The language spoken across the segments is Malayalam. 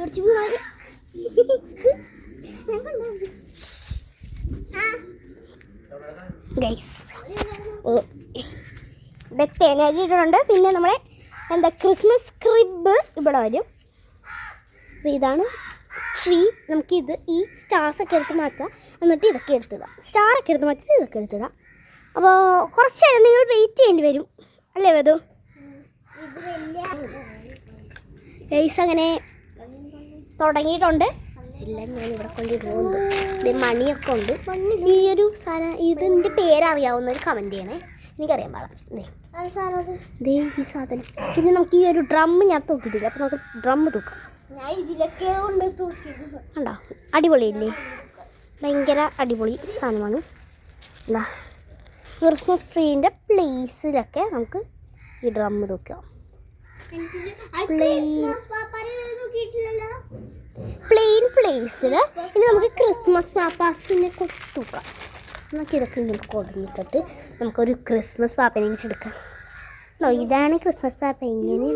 ഇവിടെ തേങ്ങ ഇട്ടിട്ടുണ്ട്. പിന്നെ നമ്മുടെ എന്താ ക്രിസ്മസ് ക്രിബ് ഇവിടെ വരും. അപ്പോൾ ഇതാണ് ട്രീ. നമുക്കിത് ഈ സ്റ്റാർസൊക്കെ എടുത്ത് മാറ്റാം, എന്നിട്ട് ഇതൊക്കെ എടുത്തിടാം. സ്റ്റാറൊക്കെ എടുത്ത് മാറ്റിയിട്ട് ഇതൊക്കെ എടുത്തിടാം. അപ്പോൾ കുറച്ച് നേരം നിങ്ങൾ വെയിറ്റ് ചെയ്യേണ്ടി വരും അല്ലേ വേദു? ഗൈസ് അങ്ങനെ തുടങ്ങിയിട്ടുണ്ട്. എല്ലാം ഞാൻ ഇവിടെ കൊണ്ടിടുന്നുണ്ട്. ഇത് മണിയൊക്കെ ഉണ്ട്. ഈ ഒരു സാധനം ഇതിൻ്റെ പേരറിയാവുന്ന ഒരു കമൻറ്റ് ചെയ്യണേ, എനിക്കറിയാൻ പാടില്ല. ദേ ഈ സാധനം. പിന്നെ നമുക്ക് ഈ ഒരു ഡ്രം ഞാൻ തൂക്കിയിട്ടില്ല, അപ്പോൾ നമുക്ക് ഡ്രം തൂക്കാം. ഞാൻ ഇതിലൊക്കെ കൊണ്ട് തൂക്കിയിട്ടുണ്ട്. ഉണ്ടോ? അടിപൊളിയില്ലേ? ഭയങ്കര അടിപൊളി സാധനമാണ്. എന്താ ക്രിസ്മസ് ട്രീൻ്റെ പ്ലേസിലൊക്കെ നമുക്ക് ഈ ഡ്രം തൂക്കാം. പ്ലെയിൻ പ്ലേസിൽ ഇനി നമുക്ക് ക്രിസ്മസ് പാപ്പാസിനെ തൂക്കാം. നമുക്ക് ഇതൊക്കെ ഇങ്ങനെ കൊടുത്തിട്ട് നമുക്കൊരു ക്രിസ്മസ് പാപ്പനെ ഇങ്ങനെ എടുക്കാം. ഇതാണ് ക്രിസ്മസ് പാപ്പ. ഇങ്ങനെ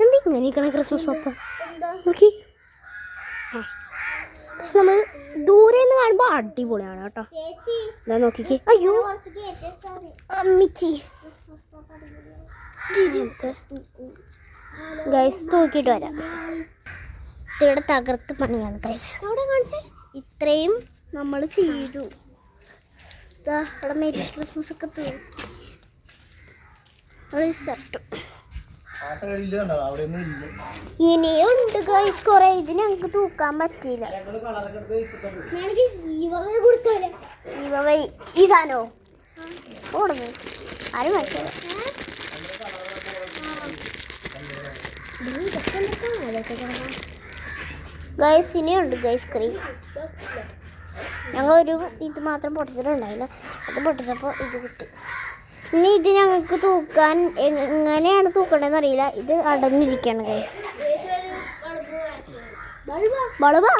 എന്താ ഇങ്ങനെ ഇരിക്കണം ക്രിസ്മസ് പാപ്പ? നോക്കി. പക്ഷെ നമ്മൾ ദൂരെ നിന്ന് കാണുമ്പോൾ അടിപൊളിയാണ് കേട്ടോ. എന്താ നോക്കിക്കേ. അയ്യോ അമ്മിച്ചി ഗൈസ് തൂക്കിയിട്ട് വരാം. ഇവിടെ തകർത്ത് പണിയാണ് ഗൈസ്. അവിടെ കാണിച്ചേ. ഇത്രയും നമ്മൾ ചെയ്തു. അവിടെ മെരി ക്രിസ്മസ് ഒക്കെ തൂക്കി ഇനിയുണ്ട് ഗൈസ് കുറെ. ഇത് ഞങ്ങൾക്ക് തൂക്കാൻ പറ്റിയില്ല. ഈ സാധനോ ഓടുന്നു ആരും മനസ്സിലായി. ഗൈസ് ഇനിയുണ്ട് ഗൈസ് കറി. ഞങ്ങളൊരു ഇത് മാത്രം പൊട്ടിച്ചിട്ടുണ്ടായില്ല, അത് പൊട്ടിച്ചപ്പോൾ ഇത് കിട്ടി. ഇനി ഇത് ഞങ്ങൾക്ക് തൂക്കാൻ എങ്ങനെയാണ് തൂക്കേണ്ടതെന്ന് അറിയില്ല. ഇത് അടഞ്ഞിരിക്കുകയാണ് ഗൈസ്. ബൾബാ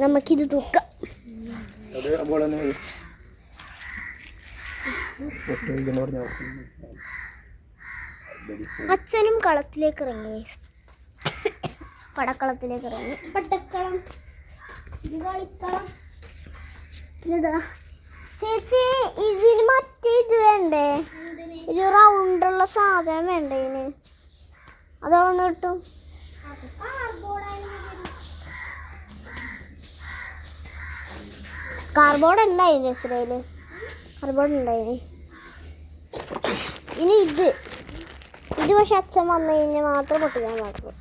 നമുക്കിത് തൂക്കാം. അച്ഛനും കളത്തിലേക്ക് ഇറങ്ങി, പടക്കളത്തിലേക്ക് ഇറങ്ങി. പടക്കളം ഇത് കളിക്കളം. ഇതാ ചേച്ചി ഇതിന് മറ്റേ ഇത് വേണ്ടേ? ഒരു റൗണ്ടുള്ള സാധനം വേണ്ടേ ഇതിന്? അതൊന്ന് കിട്ടും. കാർബോർഡ് ഉണ്ടായില്ലേ ചേച്ചിയുടെ? കാർബോർഡ് ഉണ്ടായില്ലേ? ഇനി ഇത് പക്ഷെ അച്ഛൻ വന്നു കഴിഞ്ഞാൽ മാത്രം പൊട്ടിക്കാൻ പാടുള്ളൂ.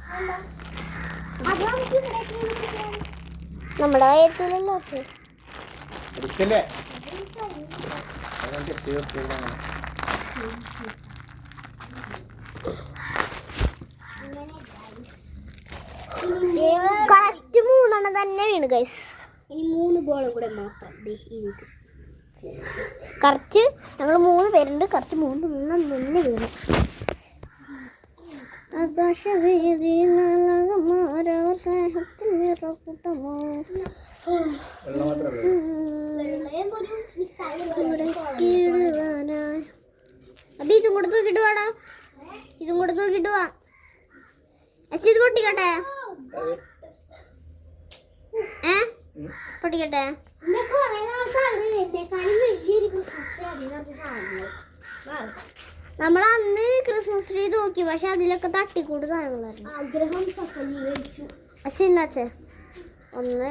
നമ്മുടെ കാര്യത്തിലല്ലോ കറക്റ്റ് 3 തന്നെ വീണ് ഗൈസ്. ഇനി 3 ബോളും കൂടെ മാത്രം. കറക്റ്റ് ഞങ്ങൾ 3 പേരുണ്ട്. കറക്റ്റ് 3 തന്നെ വീണു. അപ്പൊ ഇതും കൂടെ തൂക്കിട്ട് വേടാ. ഇതും കൂടെ തൂക്കിട്ട് വാ. അച്ഛൻ ഇത് പൊട്ടിക്കട്ടെ. പൊട്ടിക്കട്ടെ. നമ്മൾ അന്ന് ക്രിസ്മസ് ട്രീ തൂക്കി, പക്ഷെ അതിലൊക്കെ തട്ടിക്കൂട് സാധനങ്ങളായിരുന്നു. അച്ഛൻ ഇന്നാച്ചേ ഒന്ന്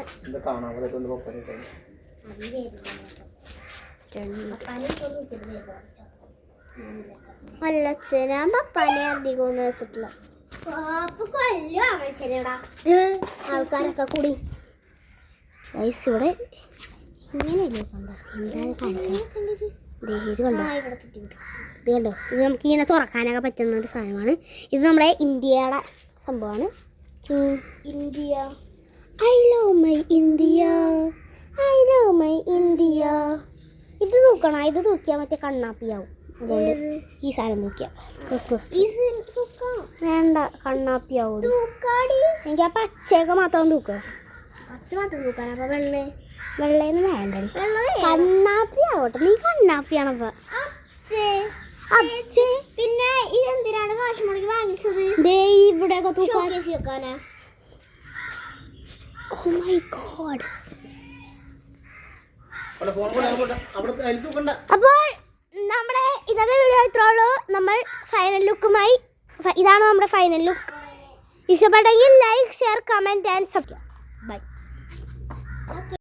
അല്ല അച്ഛൻ, ഞാൻ പപ്പാനെ അധികം ഒന്നും വെച്ചിട്ടില്ല. ആൾക്കാരൊക്കെ കൂടി ഗൈസ് ഇവിടെ ഇങ്ങനെയല്ലേ കണ്ട എന്താണ് കാണിക്കുന്നത്? ഇത് കണ്ടോ? ഇത് കണ്ടോ? ഇത് നമുക്കിങ്ങനെ തുറക്കാനൊക്കെ പറ്റുന്ന ഒരു സാധനമാണ്. ഇത് നമ്മുടെ ഇന്ത്യയുടെ സംഭവമാണ്. India I love my India, I love my India. ഇത് തൂക്കണം. ഇത് തൂക്കിയാൽ മറ്റേ കണ്ണാപ്പിയാവും. അതുകൊണ്ട് ഈ സാധനം തൂക്കിയാൽ ക്രിസ്മസ് വേണ്ട, കണ്ണാപ്പിയാവും. എനിക്ക് ആ പച്ചയൊക്കെ മാത്രം തൂക്കുക. പച്ച മാത്രം തൂക്കാൻ. അപ്പോൾ വെള്ളയൊന്നും വേണ്ട. കണ്ണാപ്പി ആവട്ടെ. നീ കണ്ണാപ്പിയാണപ്പോ. പിന്നെ ഇതെന്തിനാണ് കാശ് മുടക്കി വാങ്ങിച്ചത്? ഇവിടെയൊക്കെ തൂക്കാനാ. Oh my god. അപ്പോൾ നമ്മുടെ ഇന്നത്തെ വീഡിയോ ഇത്രേ ഉള്ളൂ. നമ്മൾ ഫൈനൽ ലുക്കുമായി, ഇതാണ് നമ്മുടെ ഫൈനൽ ലുക്ക്. ഇഷ്ടപ്പെട്ടെങ്കിൽ like, share, comment and subscribe.